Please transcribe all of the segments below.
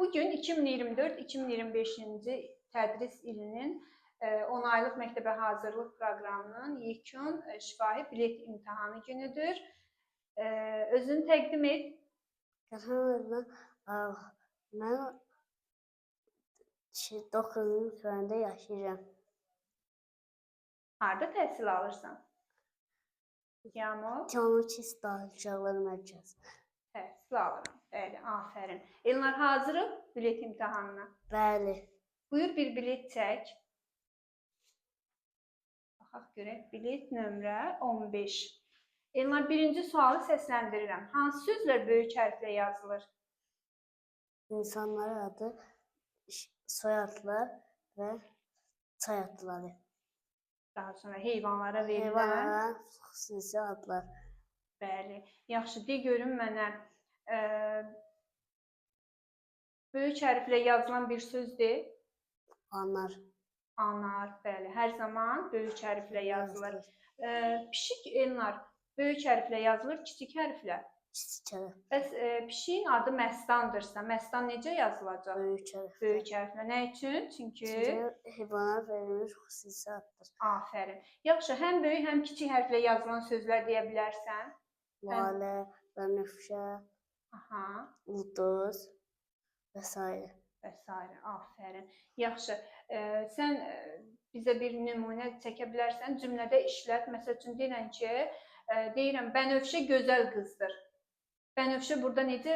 Bugün 2024-2025-ci tədris ilinin 10 aylıq məktəbə hazırlıq proqramının yekun şifahi bilet imtahanı günüdür. Özünü təqdim et. Mən 9-cu sinifdə yaşayıram. Harda təhsil alırsan? Yağmur? Cənubi Uşaqlar Mərkəzi. Təhsil alıram. Bəli, afərin. Elnar hazırıq bilet imtahanına? Bəli. Buyur bir bilet çək. Baxaq görək. Bilet nömrə 15. Elnar, birinci sualı səsləndirirəm. Hansı sözlər böyük hərflə yazılır? İnsanların adı, soyadlar və çay adları. Daha sonra heyvanlara verilən. Heyvanlara xüsusi adlar. Bəli. Yaxşı, de görün mənə. Böyük hərflə yazılan bir sözdür. Anar. Anar, bəli. Hər zaman böyük hərflə yazılır. Pişik, Elnar, böyük hərflə yazılır, kiçik hərflə? Kiçik hərf. Bəs pişiyin adı Məstandırsa, Məstan necə yazılacaq? Böyük hərflə. Böyük hərflə. Nə üçün? Çünki heyvana verilmiş xüsusi addır. Afərin. Yaxşı, həm böyük, həm kiçik hərflə yazılan sözlər deyə bilərsən? Lalə, bənövşə, ulduz və s. Və s. Afərin. Yaxşı, sən bizə bir nümunə çəkə bilərsən, cümlədə işlət. Məsəl üçün deyirəm ki, bənövşə gözəl qızdır. Bənövşə burada necə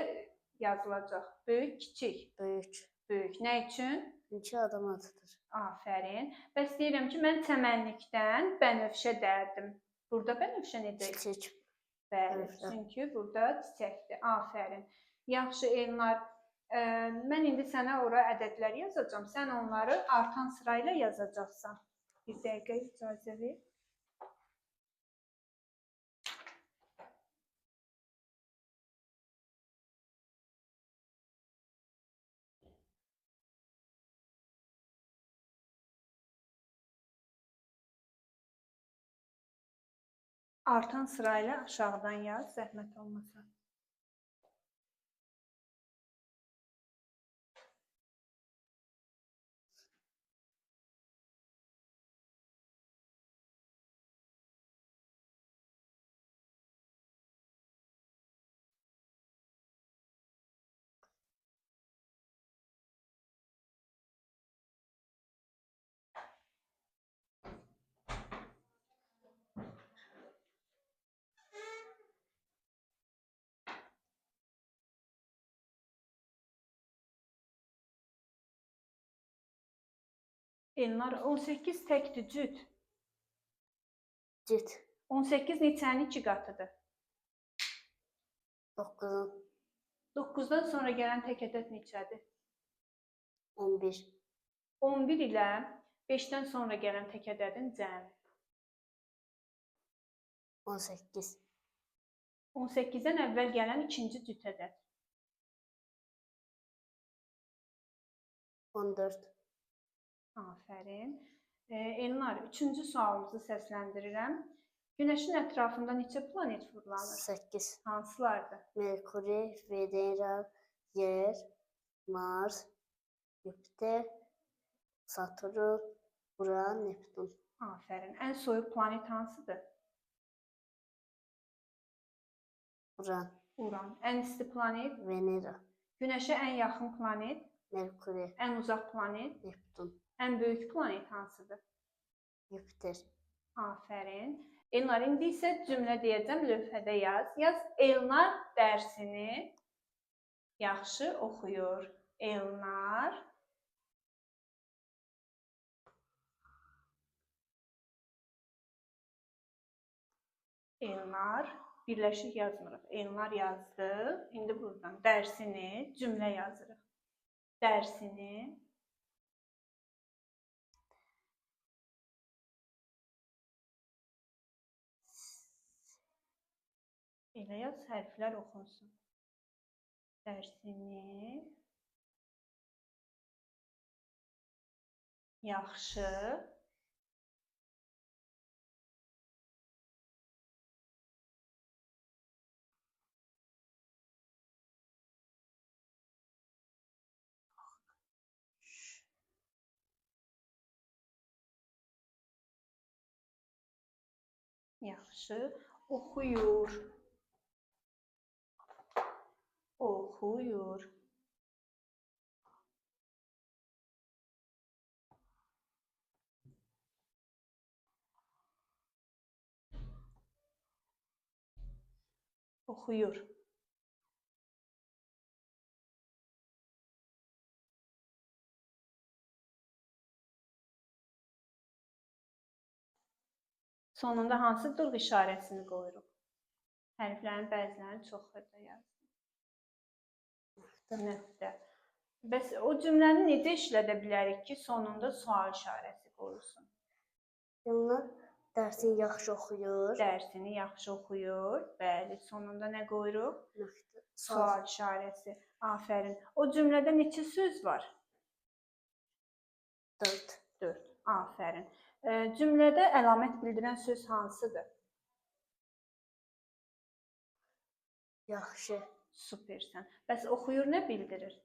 yazılacaq? Böyük, kiçik? Böyük. Böyük. Nə üçün? Çünki adam adıdır. Afərin. Bəs deyirəm ki, mən çəmənlikdən bənövşə dərdim. Burada bənövşə necə? Çiçək. Bəli, çünki burada çiçəkdir. Afərin. Yaxşı, Elnar, mən indi sənə ora ədədlər yazacağam. Sən onları artan sırayla yazacaqsan. Bir dəqiqə icazə ver. Artan sırayla aşağıdan yaz, zəhmət olmasa. Elnar, 18 təkdir, cüt. Cüt. 18 neçənin 2 qatıdır? 9-un. 9-dan sonra gələn tək ədəd neçədir? 11. 11 ilə 5-dən sonra gələn tək ədədin cəmi? 18. 18-dən əvvəl gələn ikinci cüt ədəd? 14. Afərin. Elnar, 3-cü sualımızı səsləndirirəm. Günəşin ətrafında neçə planet fırlanır? 8. Hansılardır? Merkuri, Venera, Yer, Mars, Jüpiter, Saturn, Uran, Neptun. Afərin. Ən soyuq planet hansıdır? Uran. Uran. Ən isti planet? Venera. Günəşə ən yaxın planet? Merkuri. Ən uzaq planet? Neptun. Ən böyük planet hansıdır? Jüpiter. Afərin. Elnar, indi isə cümlə deyəcəm, lövhədə yaz. Yaz, Elnar dərsini yaxşı oxuyur. Elnar birləşik yazmırıq. Elnar yazdı. İndi buradan dərsini, cümlə yazırıq. Dərsini elə yaz, hərflər oxunsun. Dərsini yaxşı Yaxşı. Oxuyur. Oxuyur. Oxuyur. Sonunda hansı durğu işarəsini qoyuruq? Hərflərin bəzilərini çox xırda yazdım. Nöqtə. Bəs o cümləni necə işlədə bilərik ki, sonunda sual işarəsi qoyulsun? Bunlar dərsini yaxşı oxuyur. Dərsini yaxşı oxuyur. Bəli, sonunda nə qoyuruq? Nöqtə. Sual işarəsi. Afərin. O cümlədə neçə söz var? 4. 4. Afərin. Cümlədə əlamət bildirən söz hansıdır? Yaxşı. Supersən. Bəs oxuyur nə bildirir?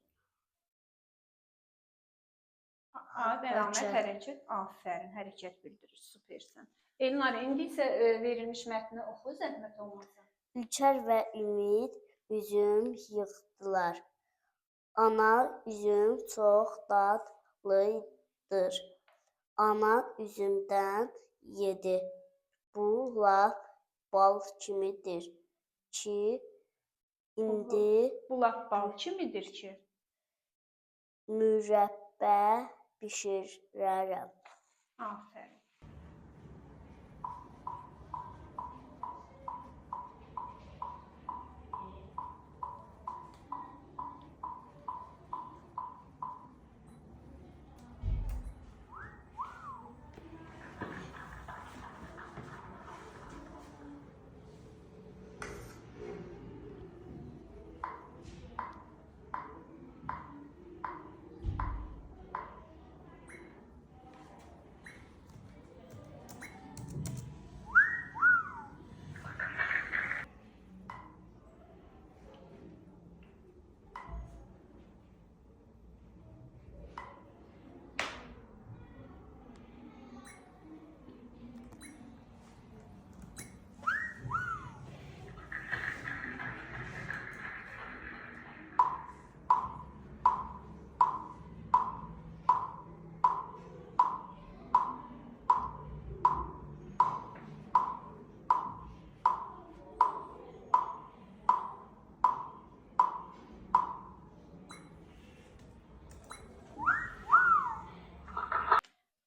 Ad, əlamət, hərəkət. Afərin, hərəkət bildirir. Supersən. Elnar, indi isə verilmiş mətni oxu, zəhmət olmasa. Ülker və Ümid üzüm yığdılar. Ana üzüm çox dadlıdır. Ana üzümdən yedi. Bu lap bal kimidir ki, indi Bu lap bal kimidir ki? mürəbbə bişirərəm. Afərin.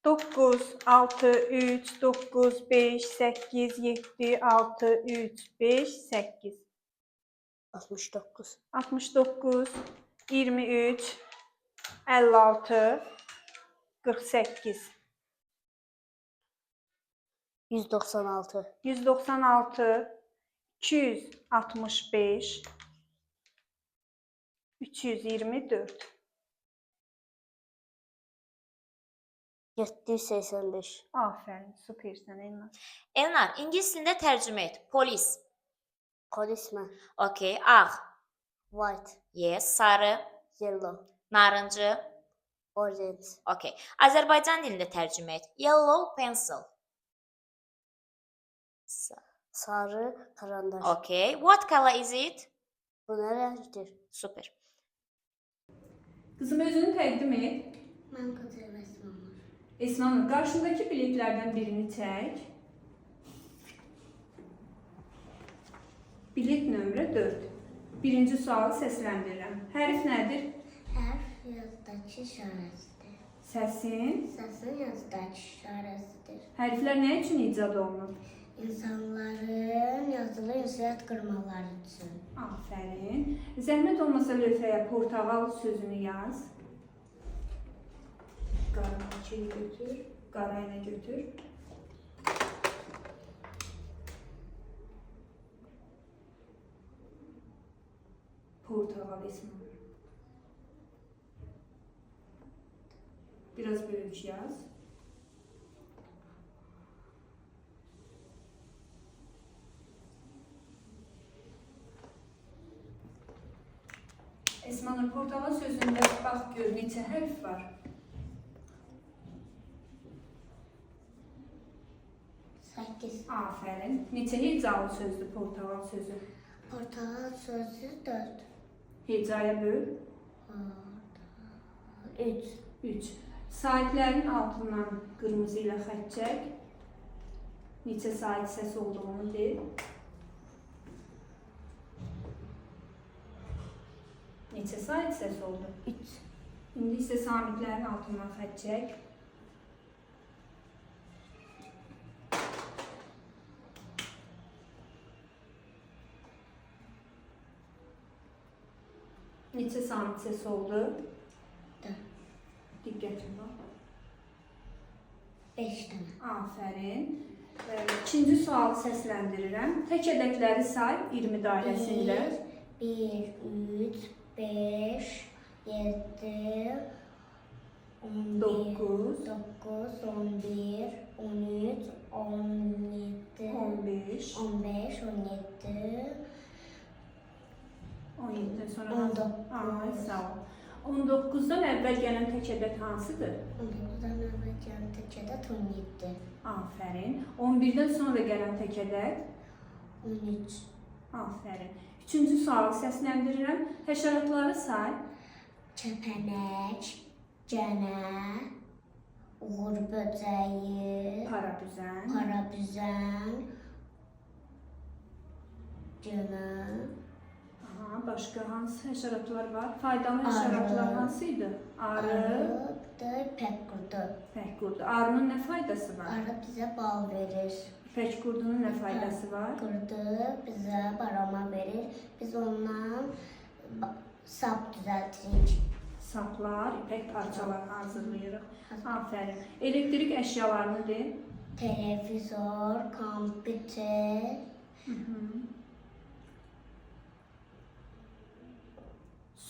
Doqquz, 6, 3, 9, 5, 8, 7, 6, 3, 5, 8. 69. 69, 23, 56, 48. 196. 196, 265, 324. 785. Afərin, supersən Elnar. Elnar, ingilis dilində tərcümə et. Polis. Policeman. Okay. Ağ. White. Yes. Sarı. Yellow. Narıncı. Orange. Okay. Azərbaycan dilində tərcümə et. Yellow pencil. Sarı karandaş. Okay. What color is it? Bu ne renktir? Super. Kızım özünü təqdim et. Ben Kadir Esma'm. Esmanur, qarşındakı biletlərdən birini çək. Bilet nömrə 4. Birinci sualı səsləndirirəm. Hərf nədir? Harf yazdakı işarəsidir. Səsin. Səsin yazdakı işarəsidir. Hərflər nə üçün icad olunub? İnsanların yazılı ünsiyyət qırmaları üçün. Afərin. Zəhmət olmasa lövhəyə portağal sözünü yaz. Qaranı götür. Qarayla götür. Portağal ismi. Biraz bölük yaz. Esmanur, portağal sözündə bax gör neçə hərf var. 8. Afərin. Neçə hecalı sözdür portağal sözü? Portağal sözü 4. Hecaya böl. 3. 3. Saitlərin altından qırmızı ilə xətt çək. Neçə sait səs olduğunu de. Neçə sait səs oldu? 3. İndi isə samitlərin altından xətt çək. Neçə samit səs oldu? 4. Diqqətli bax. 5 dənə. Afərin. İkinci sualı səsləndirirəm. Tək ədədləri say 20 dairəsində. 1, 3, 5, 7, 11, 9, 9, 11, 13, 17, 15, 15, 17, 17-dən sonra 19. Ay, sağ ol. 19-dan əvvəl gələn tək ədəd hansıdır? 19-dan əvvəl gələn tək ədəd 17, Afərin. 11-dən sonra gələn tək ədəd? 13, Afərin. Üçüncü sualı səsləndirirəm. Həşəratları say. kəpənək, cənə, uğur böcəyi, Parabüzən. parabüzən, cənə, Aha, başqa hansı həşəratlar var? Faydalı Arı. həşəratlar hansı idi? Arı. arıdır, ipək qurdu. İpək qurdu. Arının nə faydası var? Arı bizə bal verir. İpək qurdunun nə faydası var? Qurdu bizə barama verir. Biz ondan sap düzəltirik. Saplar, ipək parçaları hazırlayırıq. Afərin. Elektrik əşyalarını de. Televizor, kompüter,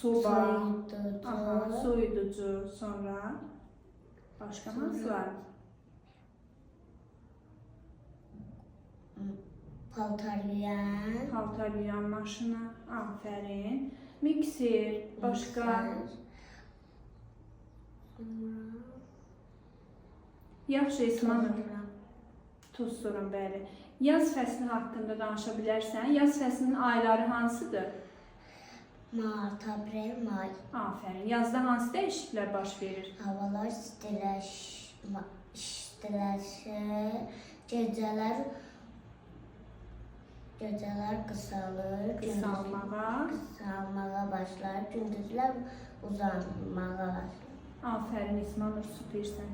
Soba. soyuducu, Aha, soyuducu. Sonra başqa hansılar? paltar yuyan, Paltar yuyan maşını. Afərin. Mikser. Başqa. Yaxşı, İsmanov. Tuzsurum, bəli. Yaz fəsli haqqında danışa bilərsən. Yaz fəslinin ayları hansıdır? mart, aprel, may. Afərin. Yazda hansı dəyişikliklər baş verir? Havalar istiləşir, gecələr qısalır, qısalmağa başlar, gündüzlər uzanmağa başlar. Afərin İsmanov, süpersən.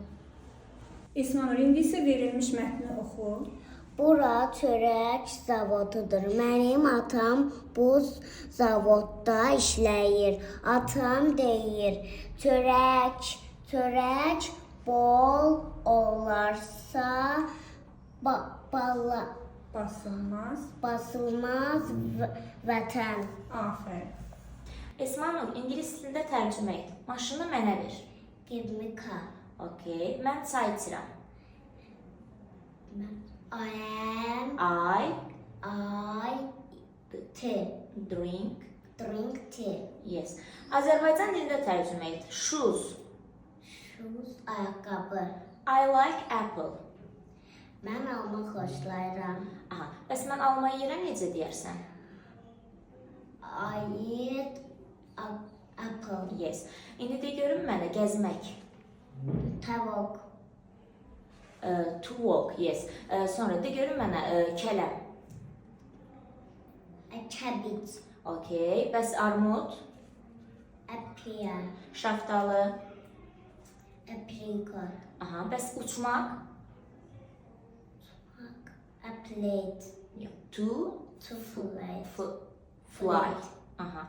İsmanov, indi isə verilmiş mətni oxu. Bura çörək zavodudur. Mənim atam bu zavodda işləyir. Atam deyir, çörək bol olarsa basılmaz vətən. Afərin. Esmanov, ingilis dilində tərcümə et. Maşını mənə ver. Give me car. Okay. Mən çay içirəm. I Drink. drink tea. Yes. Azərbaycan dilində tərcümə et. Shoes. Shoes, ayaqqabı. I like apple. Mən alma xoşlayıram. Aha. Bəs mən alma yeyirəm necə deyərsən? I eat apple. Yes. İndi də görün mənə gəzmək. Tavuk. To walk. Yes. Sonra də görün mənə kələm. A cabbage. Okay. Bəs armud, A pear. şaftalı. Apricot. Aha. Bəs uçmaq? A plate. Yox. To fly. fly. Aha.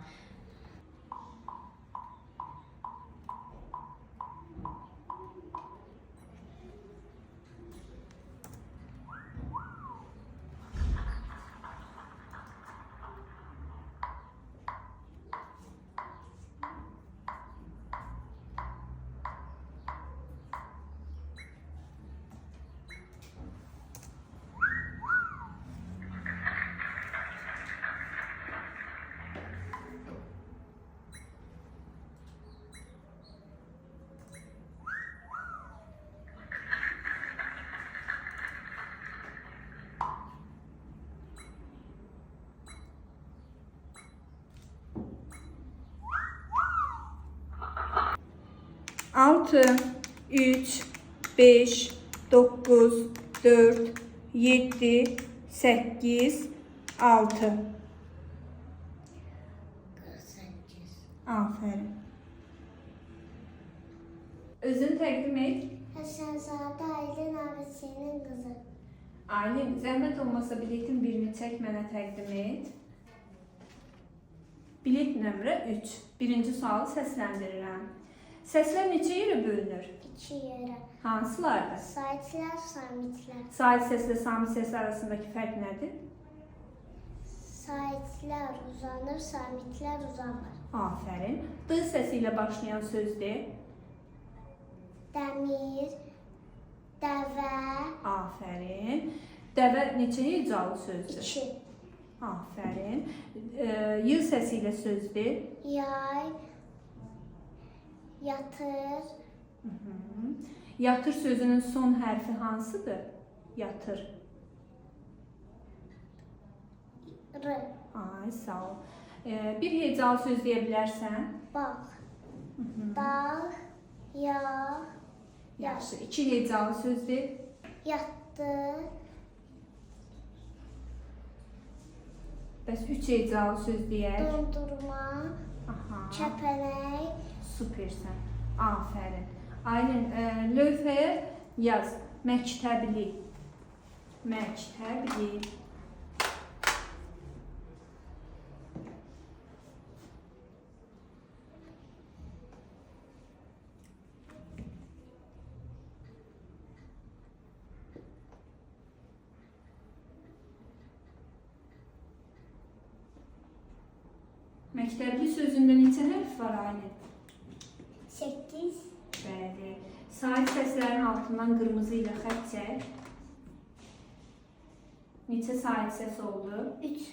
6, 3, 5, 9, 4, 7, 8, 6. 48. Aferin. Özün təqdim et. Həsənzadə Aylin abisinin qızı. Aylin, zəhmət olmasa biletin birini çək mənə təqdim et. Bilet nömrə 3. Birinci sualı səsləndirirəm. Səslər neçə yerə bölünür? 2 yerə. Hansılardır? Saitlər, samitlər. Sait səslə samit səs arasındakı fərq nədir? Saitlər uzanır, samitlər uzanır. Aferin. D səsi ilə başlayan sözdür. Dəmir, dəvə, Aferin. Dəvə neçə hecalı sözdür? 2. Aferin. Y səsi ilə sözdür. Yay, yatır, Yatır sözünün son hərfi hansıdır? Yatır. r, Ay, sağ ol. Bir hecalı söz deyə bilərsən? bağ, dağ, yağ, Yaxşı. 2 hecalı sözdür. yatdı, Bəs 3 hecalı söz deyək. dondurma, Aha. kəpənək, Süpersən. Aferin. Aylin, lövhəyə yaz. Məktəbli. Məktəbli. Məktəbli sözündə neçə hərf var Aylin? 8, Bəli. Sait səslərin altından qırmızı ilə xətt çək. Neçə sait səs oldu? 3,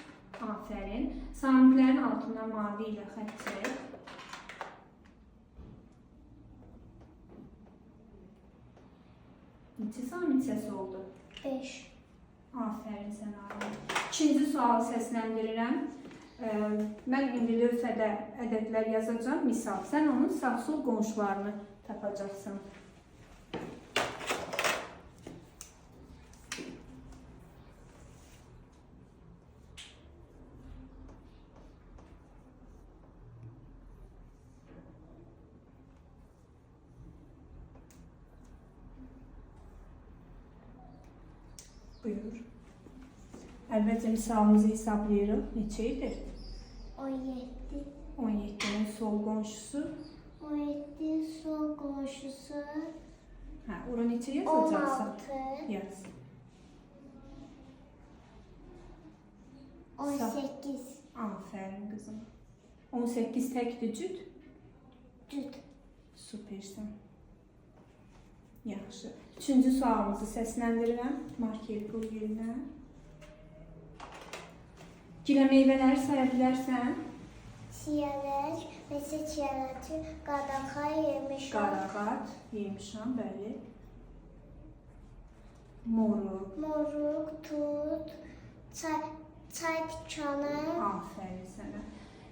Aferin. Samitlərin altından mavi ilə xətt çək. Neçə samit səs oldu? 5, Aferin sənə. İkinci sualı səsləndirirəm. Mən indi lövhədə ədədlər yazacağam. Misal, sən onun sağ-sol qonşularını tapacaqsın. Buyur. Əvvəlcə misalımızı hesablayırıq. Neçə idi? 17, 17'nin sol qonşusu. 17 sol qonşusu, Hə, ora neçə yazacaqsan? 16, Yaz. 18, Aferin qızım. 18 təkdir cüt. cüt, Süpersən. Yaxşı. Üçüncü sualımızı səsləndirirəm. Marker qoy yerinə. Gilə meyvələri saya bilərsən? çiyələk, neçə çiyələki, qadağa yemişəm, Qarağat, yemişəm, bəli. Moruq. moruq, tut, çay tikanı, Aferin sənə.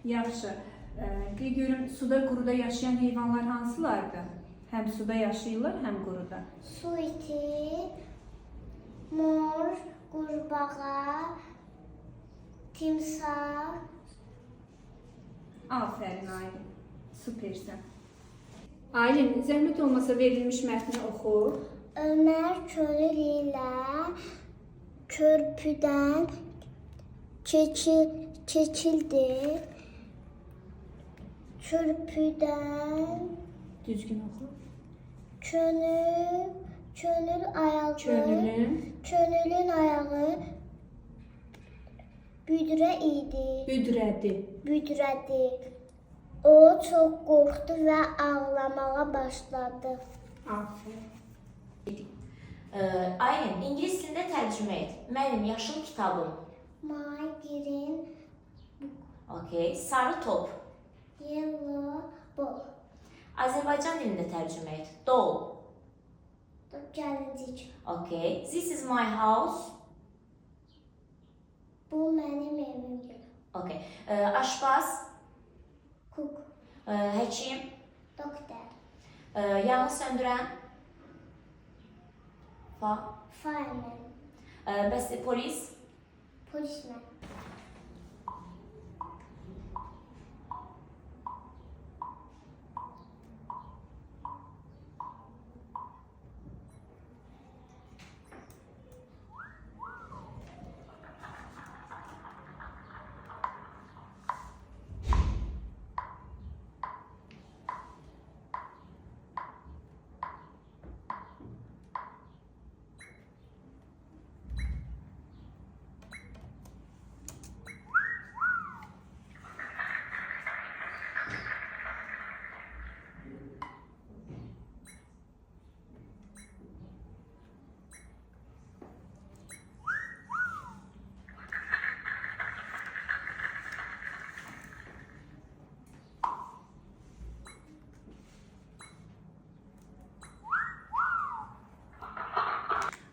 Yaxşı. De görüm, suda, quruda yaşayan heyvanlar hansılardır? Həm suda yaşayırlar, həm quruda. su iti, mor, qurbağa, timsah, Aferin Aylin. Süpersən. Aylin, zəhmət olmasa verilmiş mətni oxu. Ömər könül ilə körpüdən keçildi. Körpüdən Düzgün oxu. könül ayağı, könülün ayağı büdrə idi. Büdrədi. O çox qorxdu və ağlamağa başladı. Aferin. Aylin, ingilis dilində tərcümə et. Mənim yaşıl kitabım. My green, Okay. Sarı top. yellow ball. Azərbaycan dilində tərcümə et. Doll. Gəlincik. Okay. This is my house. Bu mənim evimdir. Okay. Aşpaz. Cook, Həkim. doktor, Yağı söndürən. Fa. Fireman. Bəs polis. Policeman.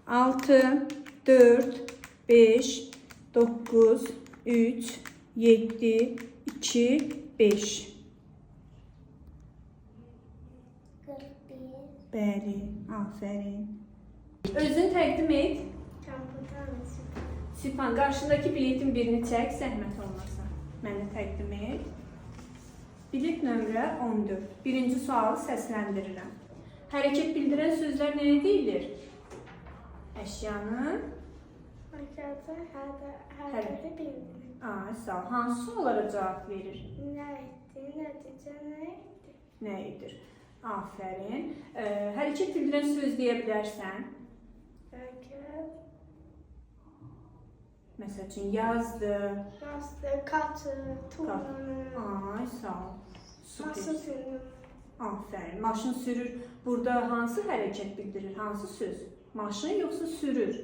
Altı, 4, 5, 9, 3, 7, 2, 5. 41. Bəli, afərin. Özün təqdim et. Komputer. Sübhan, qarşındakı biletin birini çək, zəhmət olmasa. Mənə təqdim et. Bilet nömrə 14. Birinci sualı səsləndirirəm. Hərəkət bildirən sözlər nəyə deyilir? Əşyanın. Aşağıda hərəkəti bildirir. Sağ ol. Hansı suallara cavab verir? Nə etdi, nəticə nə etdi? Nə edir? Afərin. Hərəkət bildirən söz deyə bilərsən. Hərəkət, Məsəl üçün yazdı. rastı, katı, tuğlanı, Sağ ol. masa Super. sürü, Afərin. Maşın sürür. Burada hansı hərəkət bildirir? Hansı söz? Maşın yoxsa sürür?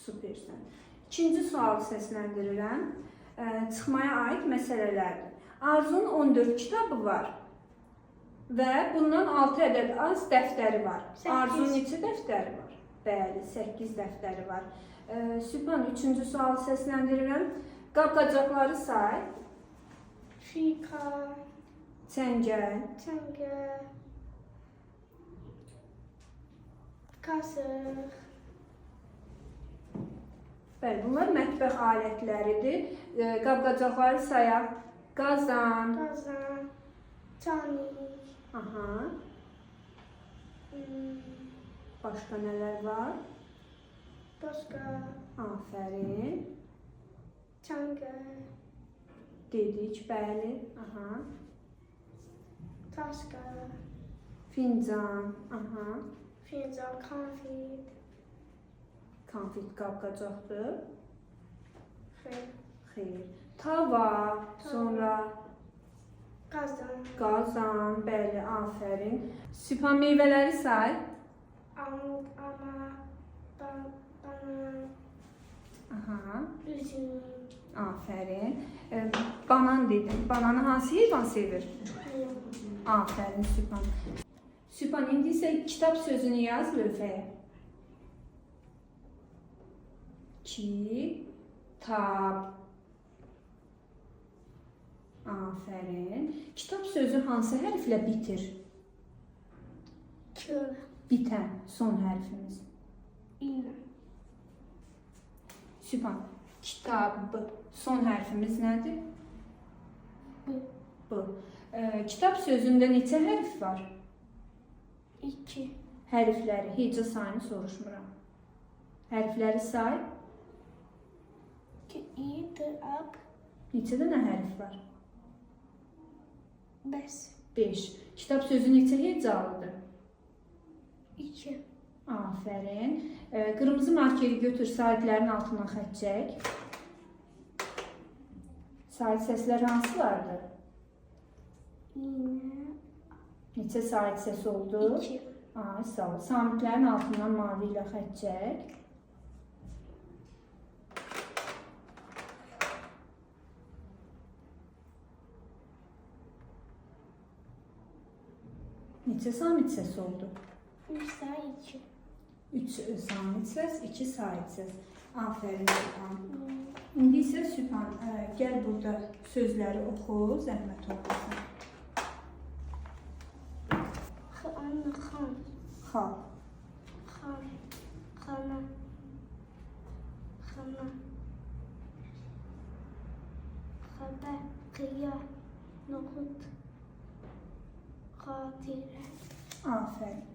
Supersən. İkinci sualı səsləndirirəm. Çıxmaya aid məsələlərdir. Arzunun 14 kitabı var və bundan 6 ədəd az dəftəri var. 8. Arzunun neçə dəftəri var? Bəli, 8 dəftəri var. Sübhan, üçüncü sualı səsləndirirəm. Qab-qacaqları say. şika, Çəngəl, çəngəl, kasıq, bəli, bunlar mətbəx alətləridir. Qab-qacaqları sayaq. Qazan, qazan, çanik, aha, başqa nələr var? başqa, Afərin. çəngəl, Dedik, bəli, aha. taşqa, Fincan, aha. fincan, konfet, Konfet qab-qacaqdır. xeyr, Xeyr. Tava, sonra qazan, qazan, bəli, afərin. Sübhan, meyvələri say. armud, ana, banan, Aha, üzüm, afərin. Banan dedim. Bananı hansı heyvan sevir? lim, Afərin, Sübhan. Sübhan, indi isə kitab sözünü yaz lövhəyə. Kitab. Afərin. Kitab sözü hansı hərflə bitir? kül, Bitən son hərfimiz. iğne, Sübhan. Kitab. Son hərfimiz nədir? bu, Bu. Kitab sözündə neçə hərf var? 2, Hərfləri, heca sayını soruşmuram. Hərfləri say. i, d, ab, Neçə dənə hərf var? 5, 5. Kitab sözü neçə hecalıdır? 2, Afərin. Qırmızı markeri götür, saitlərin altından xətt çək. Sait səslər hansılardır? iğne, Neçə sait səs oldu? 2, Sağ ol. Samitlərin altından mavi ilə xətt çək. Neçə samit səs oldu? 3 daha 2, 3 samit səs, 2 sait səs. Afərin Sübhan. İndi isə Sübhan, gəl burada sözləri oxu, zəhmət olmasın. Xan. Xal. Xan. Xana. Xana. Xəbər. Qiyar. Noxud. Xatirə. Aferin.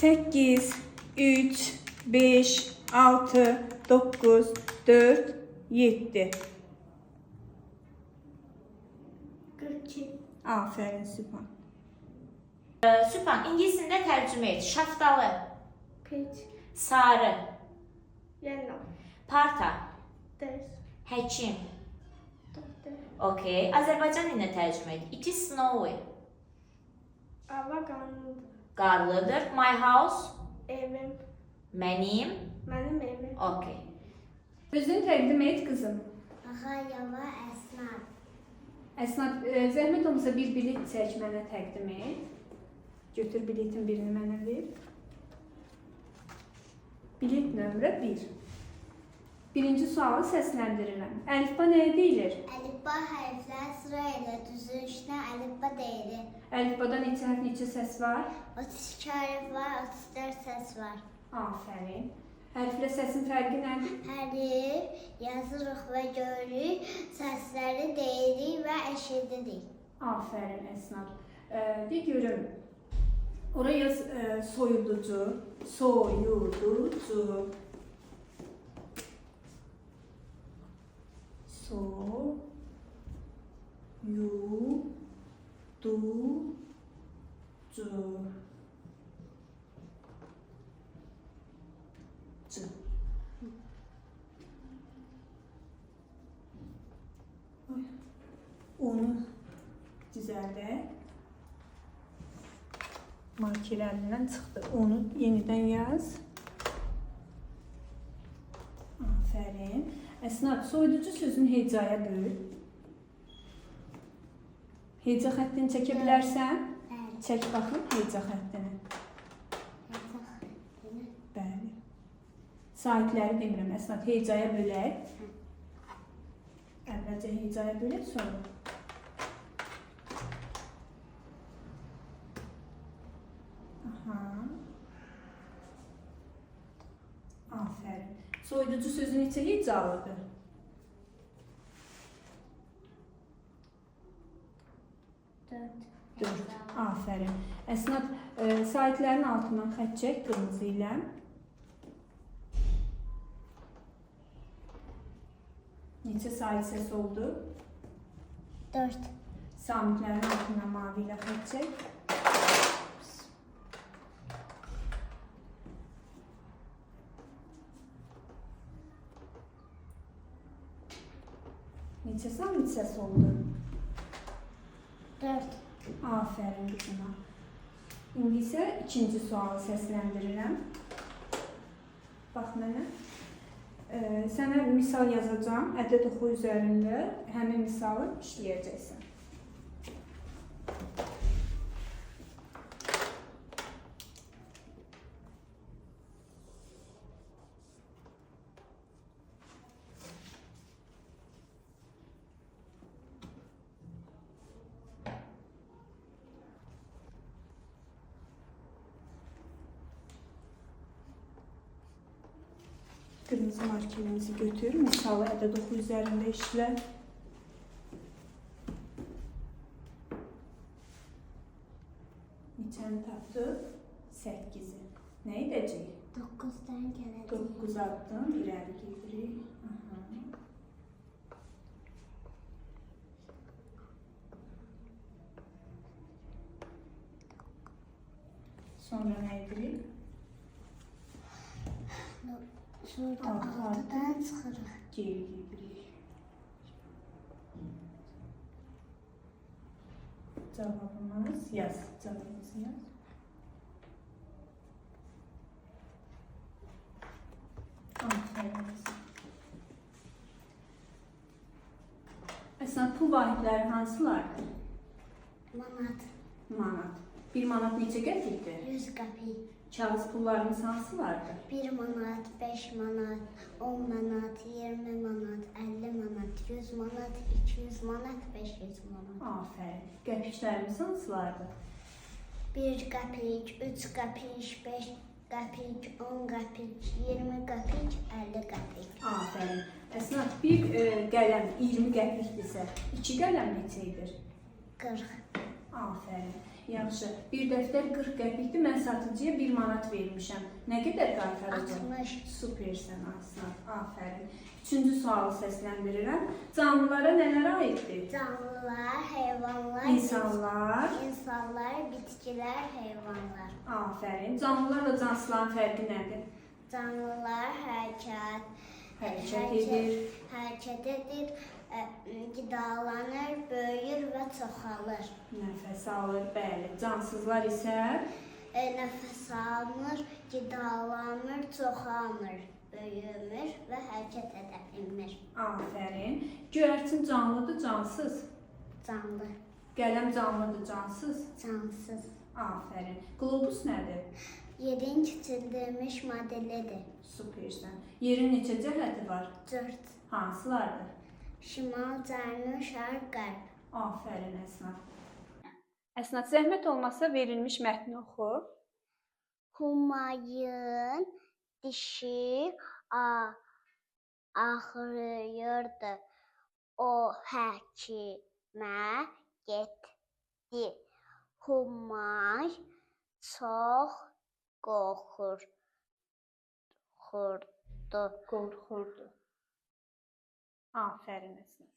Sekiz, 3, 5, 6, 9, 4, 7. 42. Aferin Sübhan. Sübhan, ingiliscəsində tərcümə et. Şaftalı, Peach. sarı, Yellow. parta, Desk. həkim. Doctor. Okay. Azərbaycan dilinə tərcümə et. It is snowy. Avagandı. Qarlıdır. My house, Evim. mənim. Mənim evim. Okay. Özünü təqdim et qızım. Ağayava Əsnad. Əsnad, zəhmət olmasa bir bilet çək mənə təqdim et. Götür biletin birini mənə ver. Bilet nömrə 1. Birinci sualı səsləndirirəm. Əlifba nəyə deyilir? Əlifba hərflər sırayla düzülüşünə əlifba deyilir. Əlifbada neçə hərf, neçə səs var? 32 hərf var, 34 səs var. Aferin. Hərflə səsin fərqi nədir? Hərif yazırıq və görürük, səsləri deyirik və eşidirik. Aferin Əsnad. De görüm. Oraya yaz soyuducu, soyuducu. Soyuducu. Onu düzəldək. Marker əlindən çıxdı. Onu yenidən yaz. Aferin. Əsnad, soyuducu sözünü hecaya böl. Heca xəttini çəkə bilərsən? Bəli. Çək baxın heca xəttini. Bəli. Saitləri demirəm, Əsnad, hecaya bölək. Əvvəlcə hecaya bölək, sonra. Aha. Aferin. Soyuducu sözü neçə hecalıdır? 4. Aferin. Əsnad, saitlərin altından xətt çək qırmızı ilə. Neçə sait səs oldu? 4. Samitlərin altından mavi ilə xətt çək. Neçə samit səs oldu? 4. Aferin qızıma. İndi isə ikinci sualı səsləndirirəm. Bax mənə. Sənə misal yazacağım. Ədəd oxu üzərində həmin misalı işləyəcəksən. Qırmızı markerimizi götür, misalı ədəd oxu üzərində işlə. Neçəni tapdıq? 8-i. Nə edəcək? 9-dan gələcək. 9 addım irəli gedirik. Sonra nə edirik? Şurada 6-dan çıxırıq. Geri gedirik. Cavabımız yaz. Cavabımızı yaz. Aferin. Əsnad, pul vahidləri hansılardır? Manat. Manat. 1 manat neçə qəpikdir? 100 qəpik. Kağız pullarımız hansılardır? 1 manat, 5 manat, 10 manat, 20 manat, 50 manat, 100 manat, 200 manat, 500 manat. Aferin. Qəpiklərimiz hansılardır? 1 qəpik, 3 qəpik, 5 qəpik, 10 qəpik, 20 qəpik, 50 qəpik. Aferin. Əsnad, bir qələm 20 qəpikdirsə, 2 qələm neçə edir? 40. Aferin. Yaxşı. Bir dəftər 40 qəpikdir. Mən satıcıya 1 manat vermişəm. Nə qədər qaytaracağam? 60. Supersən Əsnad. Aferin. Üçüncü sualı səsləndirirəm. Canlılara nələr aiddir? Canlılar, heyvanlar, İnsanlar. bitkilər, heyvanlar. Aferin. Canlılarla cansızların fərqi nədir? Canlılar hərəkət Hərəkət edir. Qidalanır, böyür və çoxalır. Nəfəs alır, bəli. Cansızlar isə Nəfəs almır, qidalanır, çoxalmır, böyümür və hərəkət edə bilmir. aferin. Göyərçin canlıdır, cansız. Canlı, Qələm canlıdır, cansız. cansız. Aferin. Qlobus nədir? Yerin kiçildilmiş modelidir. Supersən. Yerin neçə cəhəti var? 4. Hansılardır? Şimal, cənub, şərq, qərb. Aferin Əsnad. Əsnad, zəhmət olmasa verilmiş mətni oxu. Humayun dişi ağrıyırdı. O həkimə getdi. Humay çox qorxurdu. Aferin Əsnad.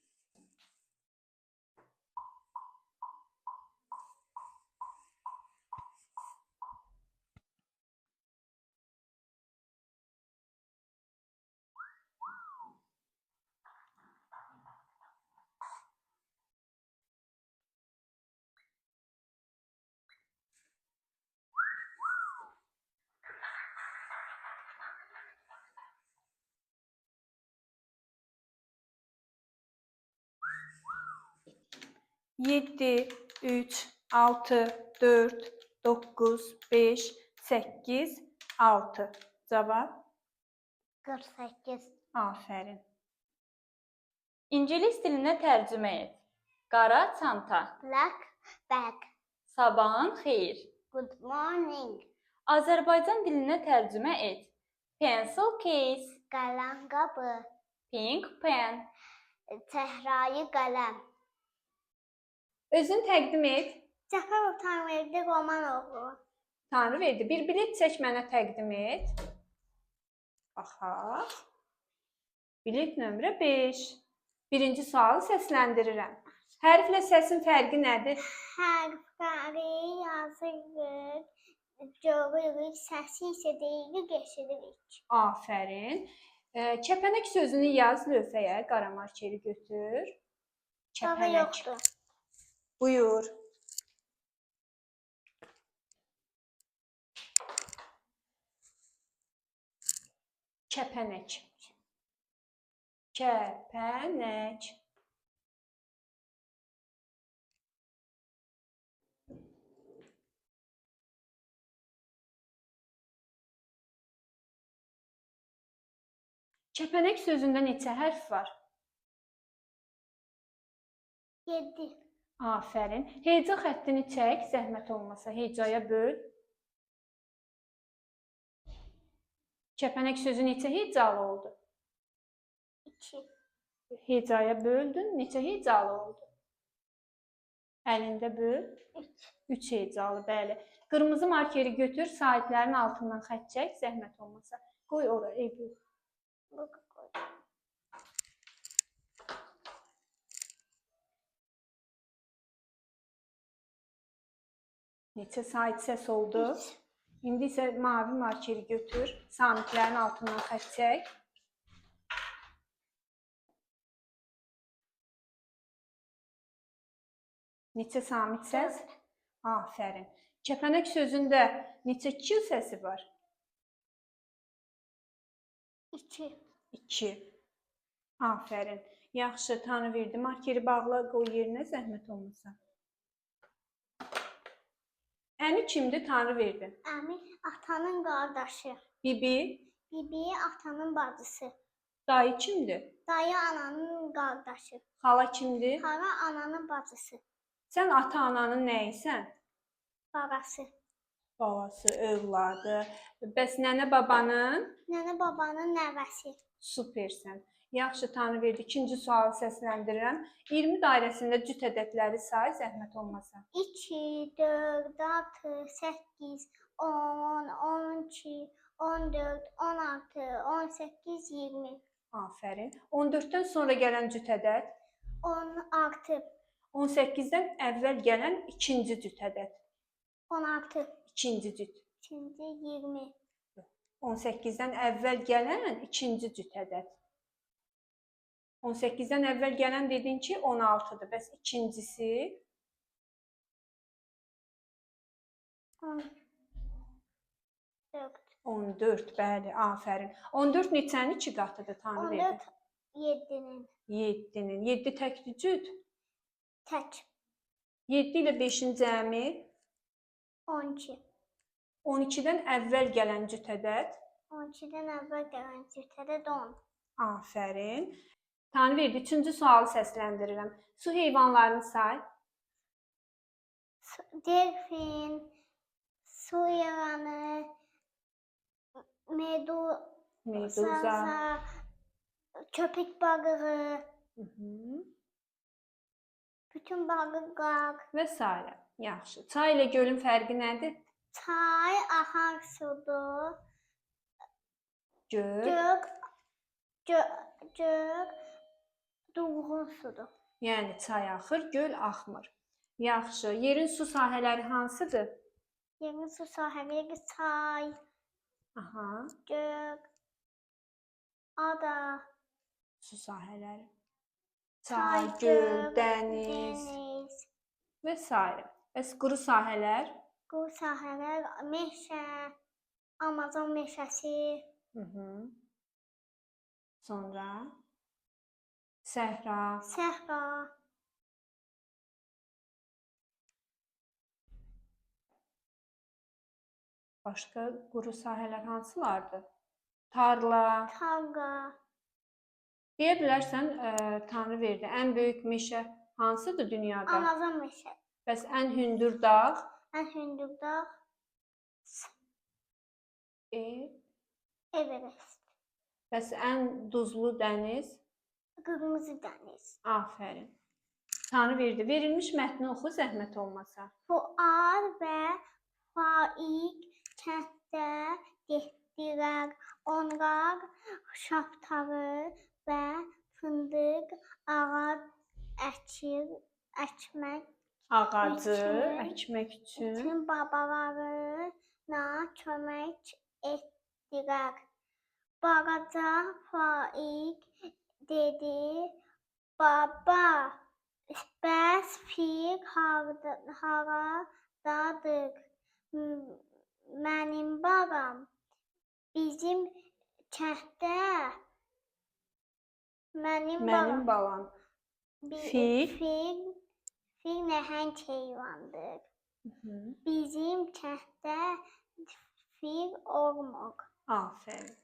Yeddi, 3, 6, 4, 9, 5, 8, 6. Cavab? 48. Aferin. İngilis dilinə tərcümə et. Qara çanta. Black bag. Sabahın xeyir. Good morning. Azərbaycan dilinə tərcümə et. Pencil case. Qələm qabı. Pink pen. Çəhrayı qələm. Özün təqdim et. Cəfərov Tanrıverdi Romanoğlu. Tanrı verdi. Bir bilet çək mənə təqdim et. Baxaq. Bilet nömrə 5. Birinci sualı səsləndirirəm. Hərflə səsin fərqi nədir? Hərfləri yazırıq. Görürük. Səsi isə deyirik, eşidirik. Aferin. Kəpənək sözünü yaz lövhəyə. Qara markeri götür. Hava yoxdur. Buyur. Kəpənək. Kəpənək. Kəpənək sözündə neçə hərf var? 7. Aferin. Heca xəttini çək, zəhmət olmasa hecaya böl. Kəpənək sözü neçə hecalı oldu? 2. Hecaya böldün, neçə hecalı oldu? Əlində böl. 3 hecalı, bəli. Qırmızı markeri götür, sahiblərin altından xətt çək, zəhmət olmasa. Qoy ora, Eylül. Neçə sahib səs oldu? İndi isə mavi markeri götür, samitlərin altından xətt çək. Neçə samit səs? Afərin. Kəpənək sözündə neçə Q səsi var? 2. 2. Afərin. Yaxşı, Tanrıverdi. Markeri bağla, qoy yerinə, zəhmət olmasa. Əmi kimdir? Tanrıverdi. Əmi atanın qardaşı. Bibi, Bibi atanın bacısı. dayı kimdir? Dayı ananın qardaşı. Xala kimdir? Xala ananın bacısı. Sən ata-ananın nəyisən? Babası. Babası, övladı. Bəs nənə-babanın? Nənə babanın nəvəsi. Supersən. Yaxşı, Tanrıverdi. İkinci sualı səsləndirirəm. 20 dairəsində cüt ədədləri say, zəhmət olmasa. 2, 4, 6, 8, 10, 12, 14, 16, 18, 20. Afərin. 14-dən sonra gələn cüt ədəd? 16, 18-dən əvvəl gələn ikinci cüt ədəd. 16, İkinci cüt. ikinci 20. 18-dən əvvəl gələn ikinci cüt ədəd. 18-dən əvvəl gələn dedin ki, 16-dır. Bəs ikincisi? 14. 14, bəli, afərin. 14 neçənin 2 qatıdır, Tanrıverdi? 14, 7-nin. 7-nin. 7 təkdir cüt. Tək. 7 ilə 5-in cəmi? 12. 12-dən əvvəl gələn cüt ədəd? 12-dən əvvəl gələn cütədə 10. Afərin. Tanrıverdi, 3-cü sualı səsləndirirəm. Su heyvanlarını say. Delfin, su yılanı, meduza, köpək balığı, bütün balıqlar. Və s. Yaxşı. Çay ilə gölün fərqi nədir? Çay axar sudur. Göl. Göl durğun sudur. Yəni çay axır, göl axmır. Yaxşı. Yerin su sahələri hansıdır? Yerin su sahələri çay, Aha. göl, ada, Su sahələri. Çay, göl, dəniz və s. Bəs quru sahələr? quru sahələr, meşə, Amazon meşəsi, Sonra səhra. səhra, Başqa quru sahələr hansılardır? Tarla. tarla, Deyə bilərsən, Tanrıverdi, ən böyük meşə hansıdır dünyada? Amazon meşəsi. Bəs ən hündür dağ? Ən hündür dağ Everest. Bəs ən duzlu dəniz? Qırmızı dəniz. Afərin. Tanrıverdi, verilmiş mətni oxu, zəhmət olmasa. Fuad və Faiq kənddə getdilər. Onlar şaftalı və fındıq əkmək Ağacı əkmək üçün. üçün babalarına kömək etdilər. Balaca Faiq dedi, baba, bəs fil haradadır? Mənim balam, bizim kənddə, mənim balam. Fil nəhəng heyvandır. Bizim kənddə fil olmur. Afərin.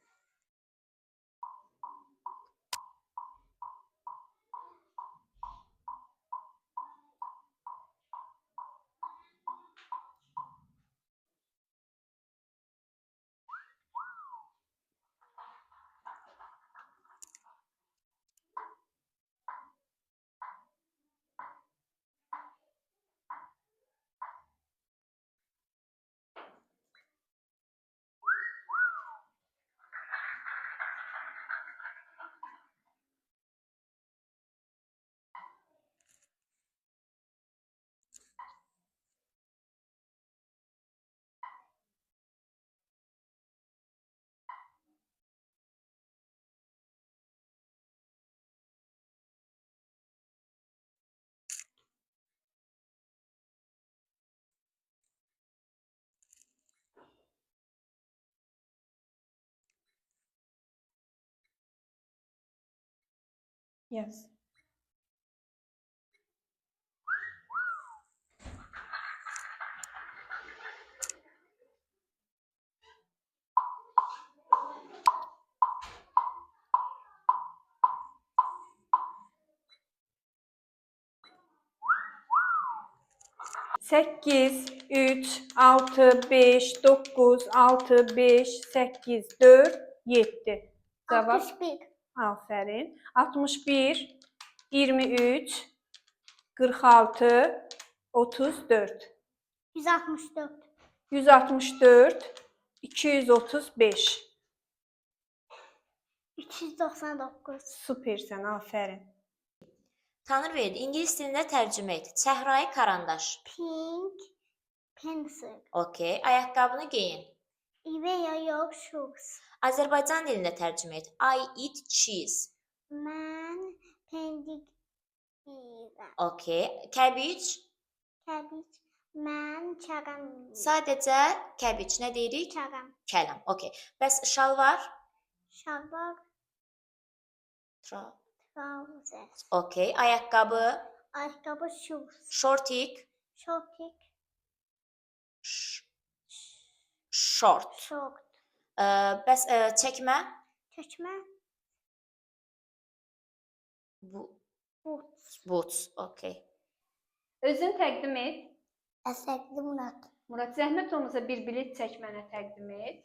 Yaz. Səkkiz, üç, altı, beş, doqquz, altı, beş, səkkiz, dörd, yeddi. Cavab 61. Aferin. 61, 23, 46, 34. 164. 164, 235. 399. Süpersən, aferin. Tanrı verdi. İngilis dilində tərcümə et. Çəhrayı karandaş. Pink pencil. Okey. Ayaqqabını geyin. Ivea yok shoes. Azərbaycan dilində tərcümə et. I eat cheese. Man pendik yiyirəm. Okey. Kəbiç. Kəbiç. Mən çağam yiyirəm. Sadəcə kəbiç. Nə deyirik? Çağam. Kələm. Okey. Bəs şalvar? Şalvar. Tra. Trouser. Okey. Ayaqqabı? Ayakkabı shoes. Şortik? Şortik. Short. Short. Bəs çəkmə? Çəkmə. Boots. Boots. Okey. Özün təqdim et. Əsəqli Murat. Murad, zəhmət olmasa bir bilet çək mənə təqdim et.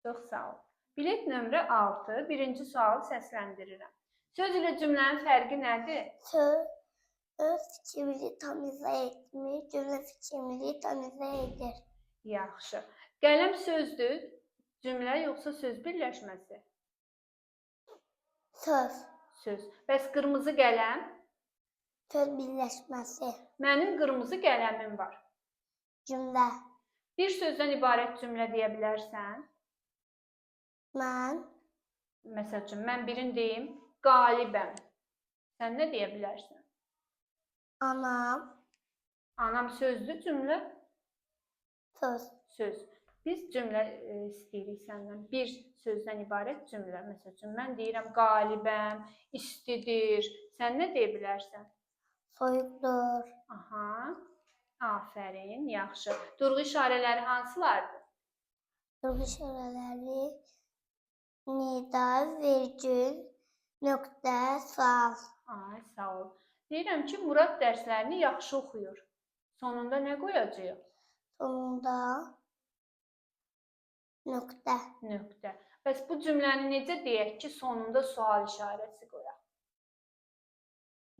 Çox sağ ol. Bilet nömrə 6. Birinci sualı səsləndirirəm. Söz ilə cümlənin fərqi nədir? Öz fikrimizi tamizə etmir, cümlə fikrimizi tamizə edir. Yaxşı. Qələm sözdür, cümlə yoxsa söz birləşməsi? Söz. Söz. Bəs qırmızı qələm? Söz birləşməsi. Mənim qırmızı qələmim var. Cümlə. Bir sözdən ibarət cümlə deyə bilərsən. Mən Məsəl üçün, mən birini deyim, qalibəm. Sən nə deyə bilərsən? anam Anam sözdür, cümlə söz. söz. Biz cümlə istəyirik səndən. Bir sözdən ibarət cümlə. Məsəl üçün, mən deyirəm qalibəm, istidir. Sən nə deyə bilərsən? Soyuqdur. Aha. Afərin, yaxşı. Durğu işarələri hansılardır? Durğu işarələri nida, virgül, nöqtə, sual. Ay, sağ ol. Deyirəm ki, Murad dərslərini yaxşı oxuyur. Sonunda nə qoyacağıq? Sonunda nöqtə. Nöqtə. Bəs bu cümləni necə deyək ki, sonunda sual işarəsi qoyaq?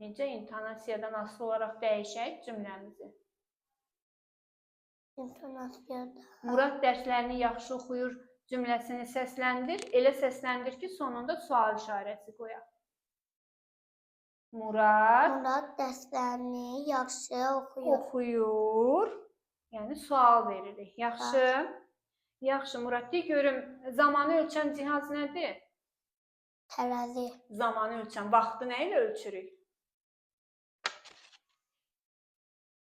Necə intonasiyadan asılı olaraq dəyişək cümləmizi? İntonasiyada. Murad dərslərini yaxşı oxuyur cümləsini səsləndir. Elə səsləndir ki, sonunda sual işarəsi qoyaq. Murad dərslərini yaxşı oxuyur. Oxuyur. Yəni sual veririk. Yaxşı. Yaxşı Murad, de görüm, zamanı ölçən cihaz nədir? Tərəzi. Zamanı ölçən, vaxtı nə ilə ölçürük?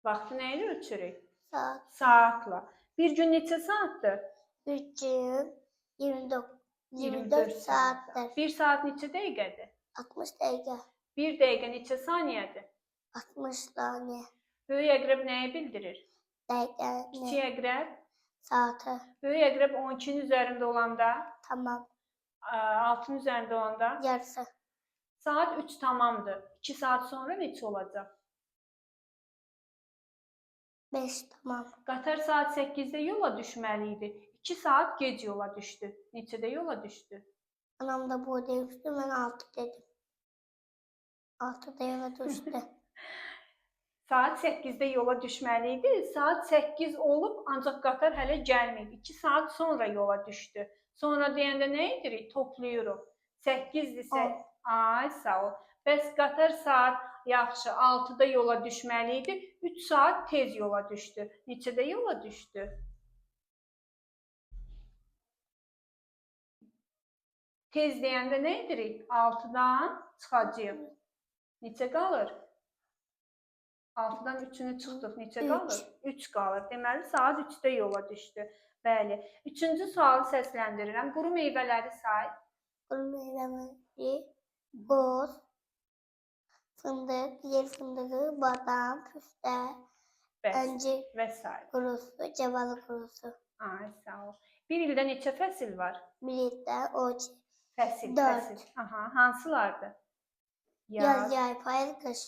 Vaxtı nə ilə ölçürük? Saat. Saatla. Bir gün neçə saatdır? Bir gün 24 saatdir. Bir saat neçə dəqiqədir? 60 dəqiqə. Bir dəqiqə neçə saniyədir? 60 saniyə. Böyük əqrəb nəyi bildirir? Dəqiqəni. Kiçik əqrəb? Saatı. Böyük əqrəb 12-nin üzərində olanda, Tamam. 6-nın üzərində olanda, Yarısı. saat 3 tamamdır. 2 saat sonra neçə olacaq? 5 tamam. Qatar saat 8-də yola düşməli idi. 2 saat gec yola düşdü. Neçədə yola düşdü? Anam da bu demişti, mən 6 dedim. 6'da yola düşdü. Saat 8-də yola düşməli idi. Saat 8 olub, ancaq qatar hələ gəlməyib. 2 saat sonra yola düşdü. Sonra deyəndə nə edirik? Toplayırıq. 8-dirsə, ay sağ ol. Bəs qatar saat yaxşı 6-da yola düşməli idi. 3 saat tez yola düşdü. Neçədə yola düşdü? Tez deyəndə nə edirik? 6-dan çıxacağıq. Neçə qalır? 6-dan 3-ünü çıxdıq. Neçə qalır? 3 qalır. Deməli, saat 3-də yola düşdü. Bəli. Üçüncü sualı səsləndirirəm. Quru meyvələri say. Quru meyvələri qoz, fındıq, yer fındığı, badam, püstə, Bəs əncir və s. qurusu, cavalı qurusu. Ay, sağ ol. Bir ildə neçə fəsil var? Bir ildə o Fəsil, Dörd. fəsil. Aha, hansılardır? yaz, yay, payız, qış.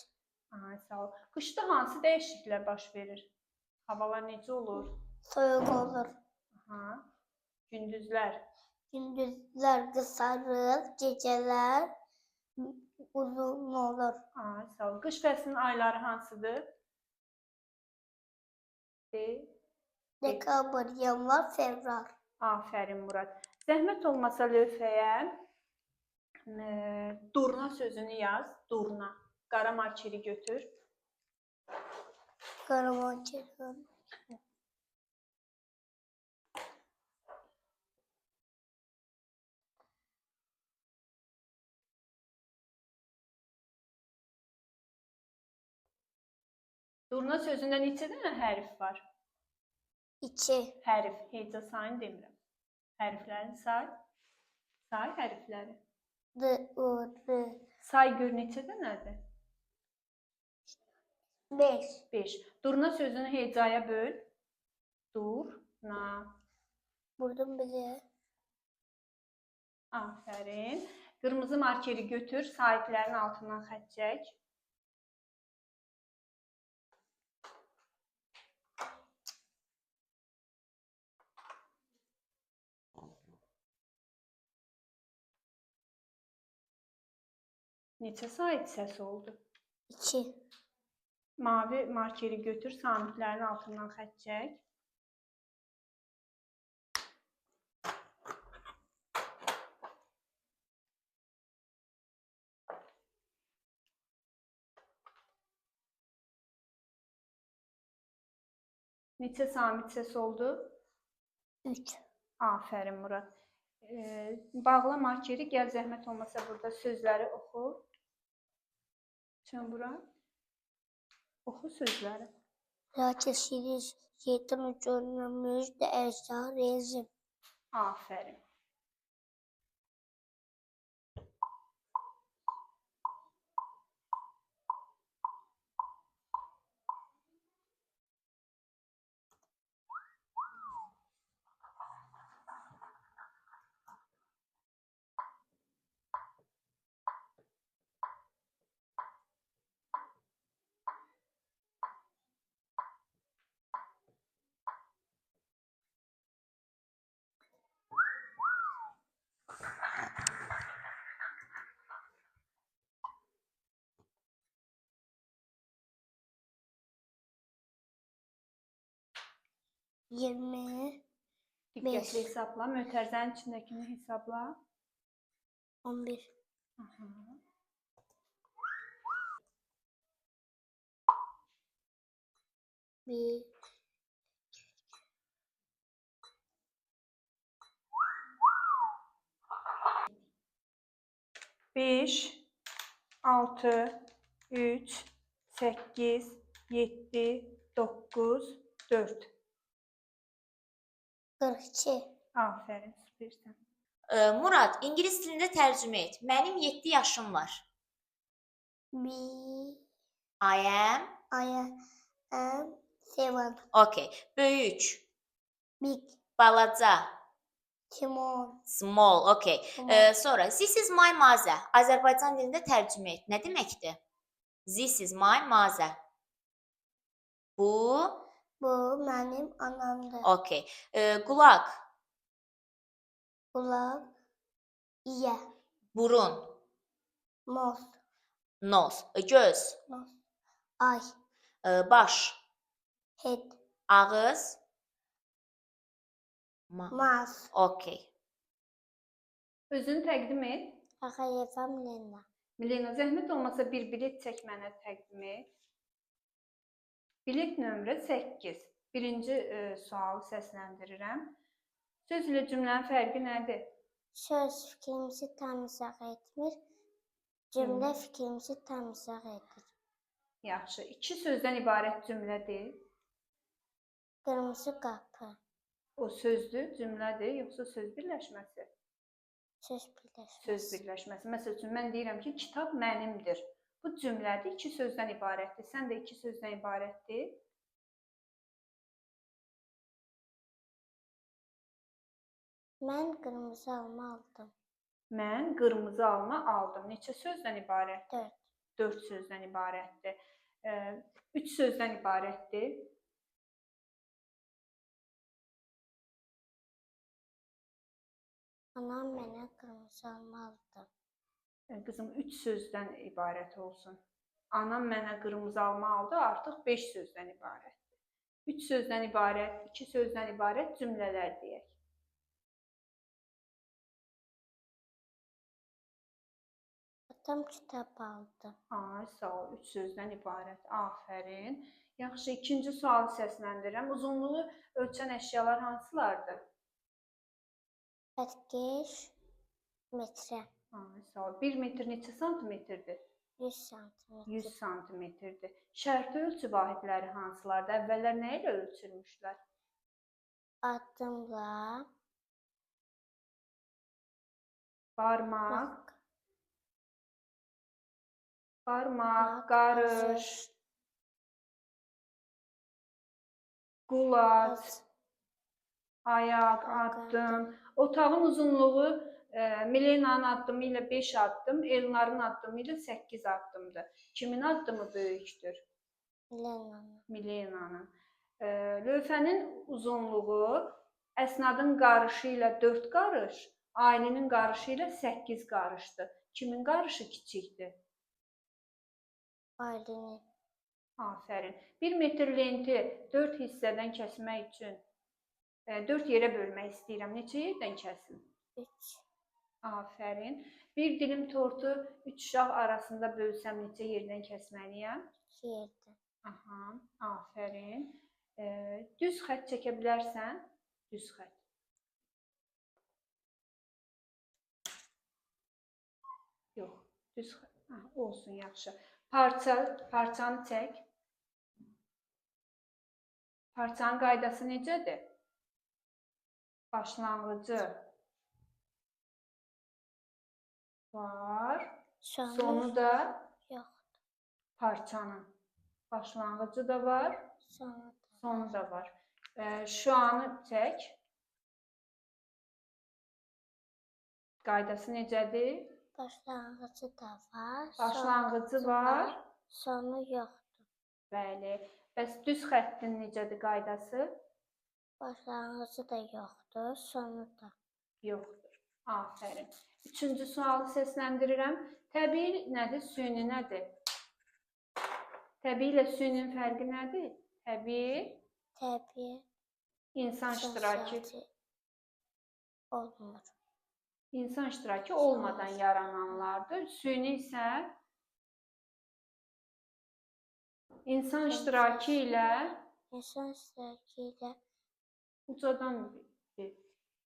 Ay, sağ ol. Qışda hansı dəyişikliklər baş verir? Havalar necə olur? Soyuq olur. Aha. Gündüzlər. Gündüzlər qısarır, gecələr uzun olur. Ay, sağ ol. Qış fəslinin ayları hansıdır? Dekabr, yanvar, fevral. Afərin Murad. Zəhmət olmasa lövhəyə durna sözünü yaz. Durna. Qara markeri götür. Qaraman çəkir. Durna sözündə neçə dənə hərf var? 2, Hərf. Heca sayını demirəm. Hərflərini say. Say hərfləri. D, U, R, Say gör neçə dənədir? 5, 5. Durna sözünü hecaya böl. Durna. vurdum bizi. Afərin. Qırmızı markeri götür. Sahiblərin altından xətt çək. Neçə sahib səs oldu? 2, Mavi markeri götür. Samitlərin altından xətt çək. Neçə samit səs oldu? 3, Afərin Murad. Bağla markeri, gəl zəhmət olmasa burada sözləri oxu. Çön bura. Oxu sözləri. Rakəşiriz, şeytan görünmüş də əşya rejim. Afərin. Yirmi, Diqqətli Beş. hesabla. Mötərizənin içindəkini hesabla. 11, Aha. bir, 5, 6, 3, 8, 7, 9, 4. 42, Afərin, süpersən. Murad, ingilis dilində tərcümə et. Mənim 7 yaşım var. bir, I am. I am 7, Okay. Böyük, big, balaca, small, small. Okay. Small. Sonra this is my mother. Azərbaycan dilində tərcümə et. Nə deməkdir? This is my mother. Bu, bu mənim anamdır. okay. Qulaq, Qulaq, iya, burun, nos, nose, göz, nos, ay, baş, head, ağız, mouth. Okay. Özünü təqdim et. Axayeva Milena. Milena, zəhmət olmasa bir bilet çək mənə təqdim et. Bilet nömrə 8. Birinci sualı səsləndirirəm. Söz ilə cümlənin fərqi nədir? Söz fikrimizi tam izah etmir, cümlə fikrimizi tam izah edir. Yaxşı. 2 sözdən ibarət cümlədir. Qırmızı qapı, O sözdür, cümlədir, yoxsa söz birləşməsi? Söz birləşməsi. Söz birləşməsi. Məsəl üçün, mən deyirəm ki, kitab mənimdir. Bu cümlədir, iki sözdən ibarətdir. Sən də iki sözdən ibarətdir. Mən qırmızı alma aldım. Mən qırmızı alma aldım. Neçə sözdən ibarət? 4. 4 sözdən ibarətdir. 3 sözdən ibarətdir. Anam mənə qırmızı alma aldı. Qızım, 3 sözdən ibarət olsun. Anam mənə qırmızı alma aldı, artıq 5 sözdən ibarətdir. 3 sözdən ibarət, 2 sözdən ibarət cümlələr deyək. Atam kitab aldı. Ay, sağ ol. 3 sözdən ibarət. Afərin. Yaxşı, ikinci sualı səsləndirirəm. Uzunluğu ölçən əşyalar hansılardır? Xəttkeş metrə. Ay, sağ ol. 1 metr neçə santimetrdir? 100 santimetr. 100 santimetrdir. Şərti ölçü vahidləri hansılardır? Əvvəllər nə ilə ölçülmüşlər? Addımla. Barmaq, qarış, qulaq, ayaq, addım. Otağın uzunluğu Milena'nın addımı ilə 5 addım, Elnarın addımı ilə 8 addımdır. Kimin addımı böyükdür? Milena'nın. Milena'nın. Lövhənin uzunluğu əsnadın qarışı ilə 4 qarış, Aylinin qarışı ilə 8 qarışdır. Kimin qarışı kiçikdir? Aylinin. Afərin. 1 metr lenti 4 hissədən kəsmək üçün 4 yerə bölmək istəyirəm. Neçə yerdən kəsin? 3. Afərin. Bir dilim tortu 3 uşaq arasında bölsəm neçə yerdən kəsməliyəm? 2 yerdən. Aha, afərin. Düz xətt çəkə bilərsən? Düz xətt. Yox, düz xətt. Olsun, yaxşı. Parçanı çək. Parçanın qaydası necədir? Başlanğıcı var. Sonu da yoxdur. Parçanın. Başlanğıcı da var. Sonu da var. Şu anı çək. Qaydası necədir? Başlanğıcı da var. Başlanğıcı var. Sonu yoxdur. Bəli. Bəs düz xəttin necədir qaydası? Başlanğıcı da yoxdur. Sonu da Yoxdur. Afərin. Üçüncü sualı səsləndirirəm. Təbii nədir? Süni nədir? Təbii ilə süninin fərqi nədir? Təbii insan iştirakı olmur. İnsan iştirakı olmadan yarananlardır. Süni isə insan iştirakı ilə ucadan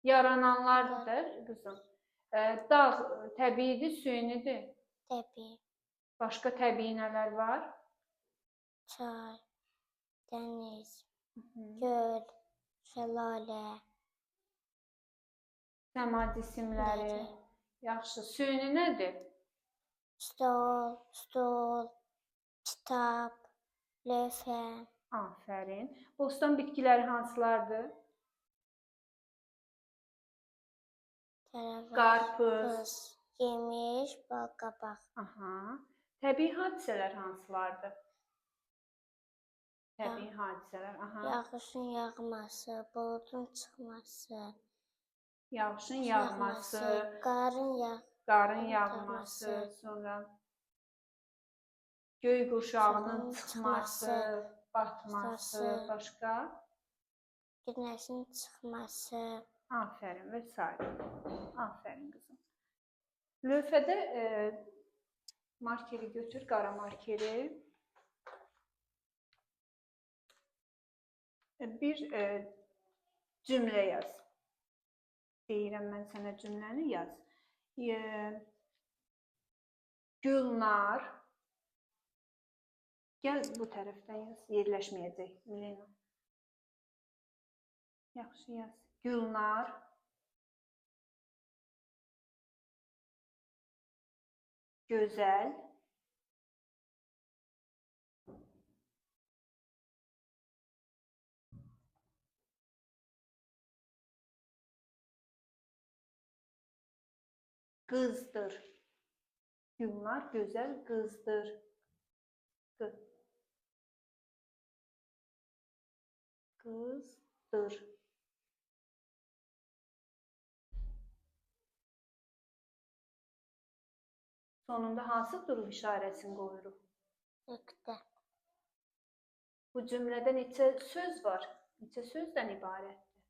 yarananlardır qızım. Dağ təbiidir, sünidir. Təbii. Başqa təbii nələr var? Çay, dəniz, göl, şəlalə, səma cisimləri. Yaxşı, süni nədir? Stol, kitab, lövhə. Afərin. Bostan bitkiləri hansılardır? Qarpız, yemiş, balqabaq. aha. Təbii hadisələr hansılardır? Təbii hadisələr, aha. Yağışın yağması, buludun çıxması, Yağışın yağması, qarın yağması, sonra göy qurşağının çıxması, batması, başqa? Günəşin çıxması. Afərin və s. Afərin qızım. Lövhədə markeri götür, qara markeri. Bir cümlə yaz. Deyirəm mən sənə cümləni yaz. Gülnar. Gəl bu tərəfdən yaz. Yerləşməyəcək. Milena. Yaxşı yaz. Gülnar. Gözəl. Qızdır. Gülnar gözəl qızdır. Qızdır. Sonunda hansı duruq işarəsini qoyuruq? Nöqtə. Bu cümlədə neçə söz var? Neçə sözdən ibarətdir?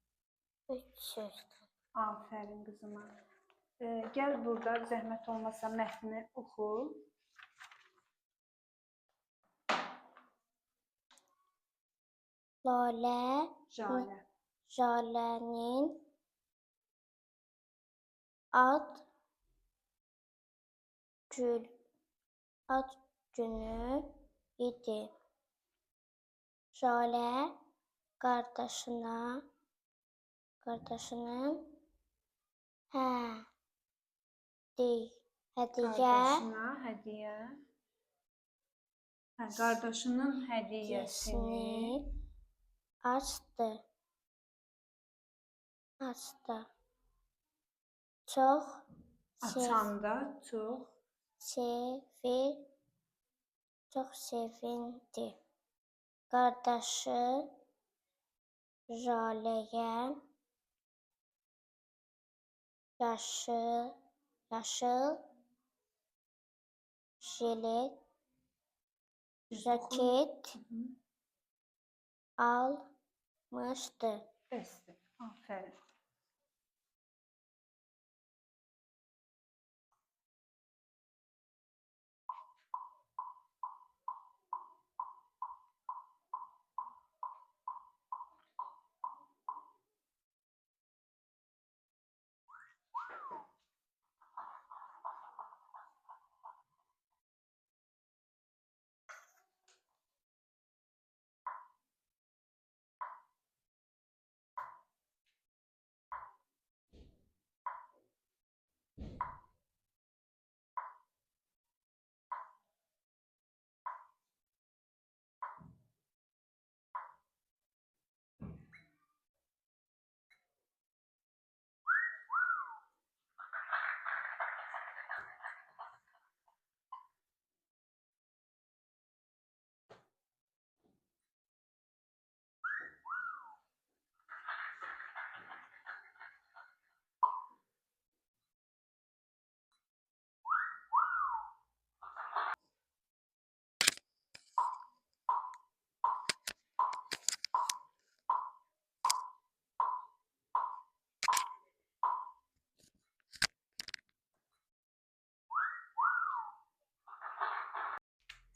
3 sözdür. Afərin qızıma. Gəl burada zəhmət olmasa mətni oxu. Lalə, Jalə. Jalənin ad günü idi. Jalə qardaşının Qardaşına hədiyyə. Qardaşının hədiyyəsini açdı. Çox açanda çox sevindi. Qardaşı Jaləyə yaşıl jaket almışdı. bəsdir. Afərin.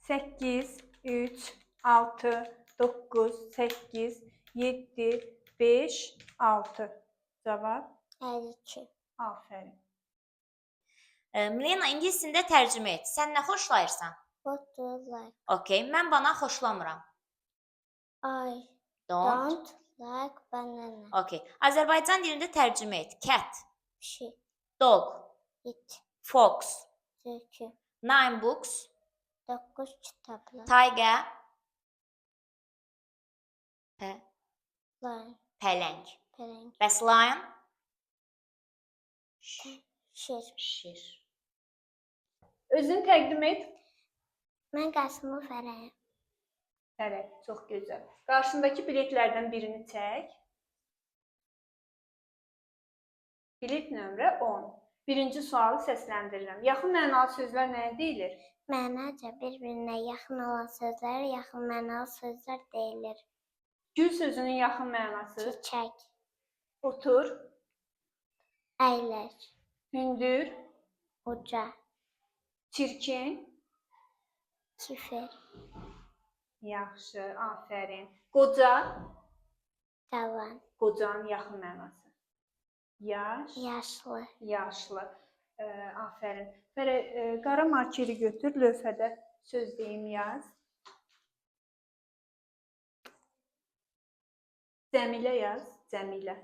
Səkkiz, 3, 6, 9, 8, 7, 5, 6. Cavab 52. afərin. Milena, ingilis dilində tərcümə et. Sən nə xoşlayırsan? What do you like? Okay, mən banan xoşlamıram. I Don't. don't like banana. Okay. Azərbaycan dilində tərcümə et. Cat, Pişik, dog, it, fox, tilki, 9 books, 9 kitablar, tiger, lion, pələng. pələng, Bəs lion? şir. Şir. Özün təqdim et. Mən Qasımov Fərəyəm. Fərəq, çox gözəl. Qarşındakı biletlərdən birini çək. Bilet nömrə 10. Birinci sualı səsləndirirəm. Yaxın mənalı sözlər nəyə deyilir? Mənaca bir-birinə yaxın olan sözlərə yaxın mənalı sözlər deyilir. Gül sözünün yaxın mənası Çiçək, otur, əyləş, hündür, uca, çirkin. kifir, Yaxşı, afərin. Qoca, cavan, qocanın yaxın mənası. Yaş, yaşlı, yaşlı. Afərin. Fərəq, qara markeri götür, lövhədə söz deyim yaz. Cəmilə yaz. Cəmilə.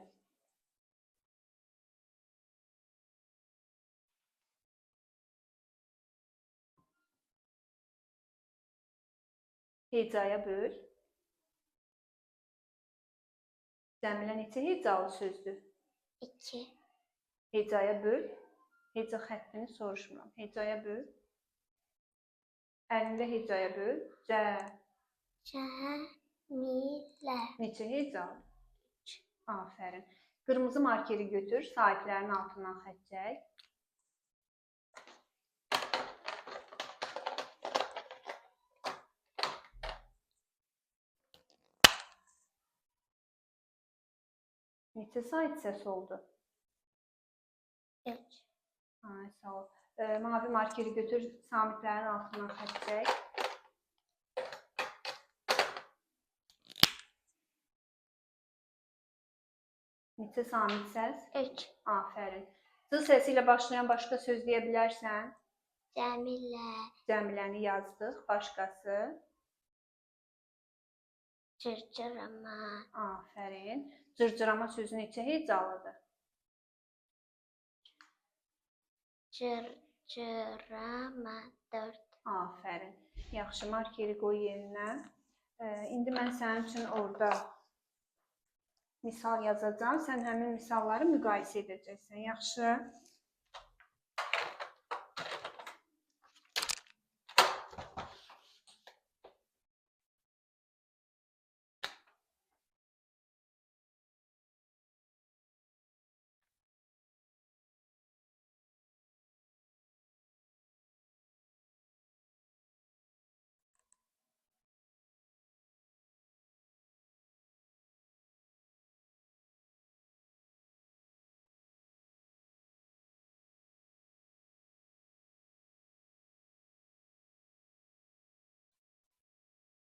Hecaya böl. Cəmilə neçə hecalı sözdür? 2. Hecaya böl. Heca xəttini soruşmuram. Hecaya böl. Əlində hecaya böl. Cəmilə. Neçə hecalı? 3. Afərin. Qırmızı markeri götür. Sahiblərin altından xətt çək. Neçə sait səs oldu? 3. Ay, sağ ol. Mavi markeri götür. Samitlərin altından xətt çək. Neçə samit səs? 3. Afərin. Z səsi ilə başlayan başqa söz deyə bilərsən? Cəmilə. Cəmiləni yazdıq. Başqası? Cırcırama. Afərin. Cırcırama sözü neçə hecalıdır? Cırcırama. 4. Afərin. Yaxşı, markeri qoy yerinə. İndi mən sənin üçün orada misal yazacağam. Sən həmin misalları müqayisə edəcəksən. Yaxşı?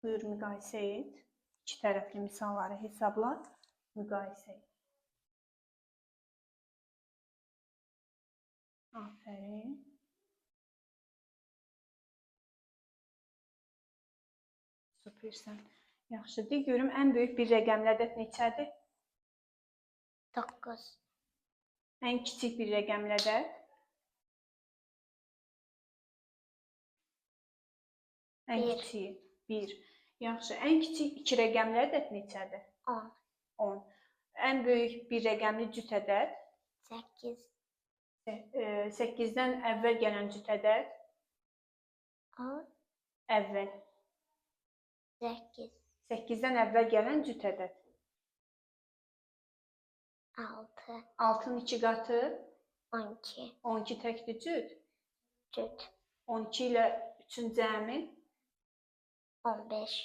Buyur, müqayisə et. İki tərəfli misalları hesabla, müqayisə et. Afərin. Süpersən. Yaxşı, de görüm ən böyük bir rəqəmli ədəd neçədir? 9. Ən kiçik bir rəqəmli ədəd? Ən Bir. kiçiyi 1. Yaxşı, ən kiçik iki rəqəmli ədəd neçədir? 10. 10. Ən böyük bir rəqəmli cüt ədəd? 8. 8-dən əvvəl gələn cüt ədəd? 10. Əvvəl. 8. 8-dən əvvəl gələn cüt ədəd? 6. 6-nın 2 qatı? 12. 12 təkdir cüt? Cüt. 12 ilə 3-ün cəmi? 15.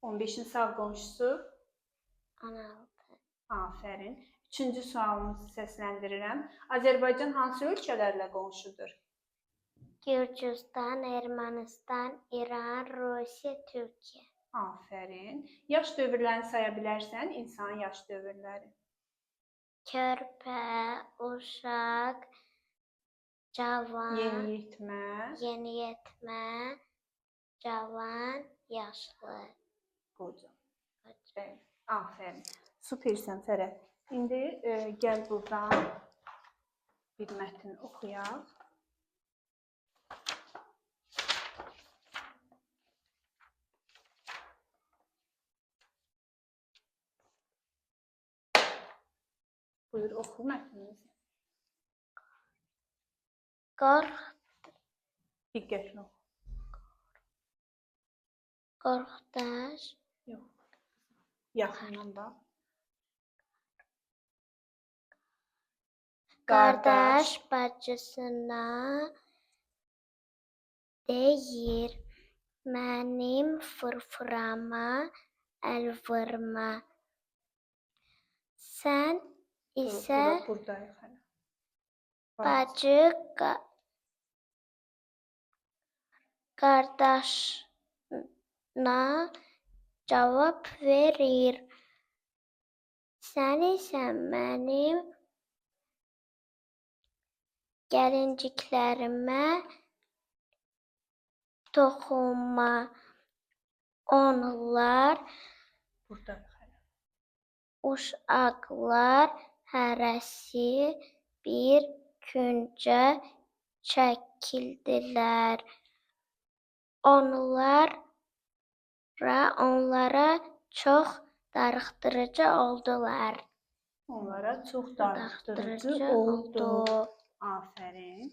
15-in sağ qonşusu? 16. Afərin. Üçüncü sualımızı səsləndirirəm. Azərbaycan hansı ölkələrlə qonşudur? Gürcüstan, Ermənistan, İran, Rusiya, Türkiyə. Afərin. Yaş dövrlərini saya bilərsən, insan yaş dövrləri. Körpə, uşaq, cavan, Yeniyetmə, yeniyetmə, cavan, yaşlı. qoca. Bəli. Afərin. Süpersən Fərəd. İndi gəl buradan bir mətn oxuyaq. Buyur, oxu mətnimizi. Diqqətli ol. Qorxdaş, Yox. Yaxından bax. qardaş bacısına deyir, mənim fırfırama əl vurma. Sən isə Buradayıq hələ. bacı qardaşına cavab verir. Sən isə mənim gəlinciklərimə toxunma. Onlar Buradayıq hələ. Uşaqlar hərəsi bir küncə çəkildilər. Onlara çox darıxdırıcı oldular. Onlara çox darıxdırıcı oldu. Afərin.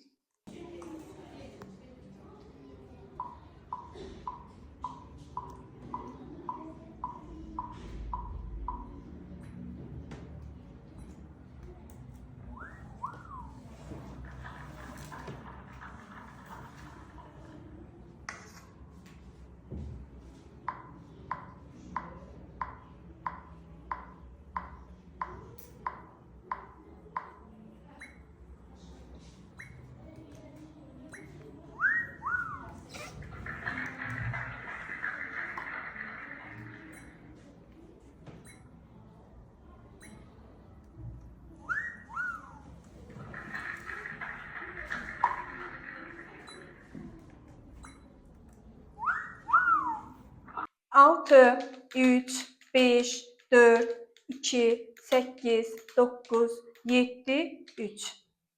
Altı, 3, 5, 4, 2, 8, 9, 7, 3.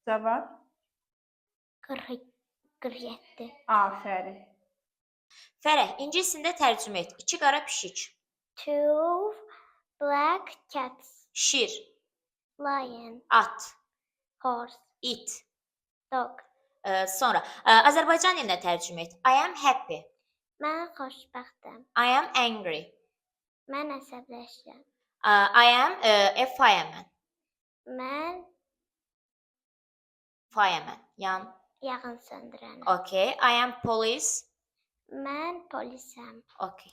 Cavab? 47. Afərin. Fərəh, ingiliscəsində tərcümə et. 2 qara pişik. Two black cats. Şir, Lion. at, Horse. it. Dog. Sonra Azərbaycan dilinə tərcümə et. I am happy. Mən xoşbəxtəm. I am angry. Mən əsəbləşirəm. I am a fireman. Mən Fireman. yanğın söndürənəm. Okay. I am police. Mən polisəm. Okay.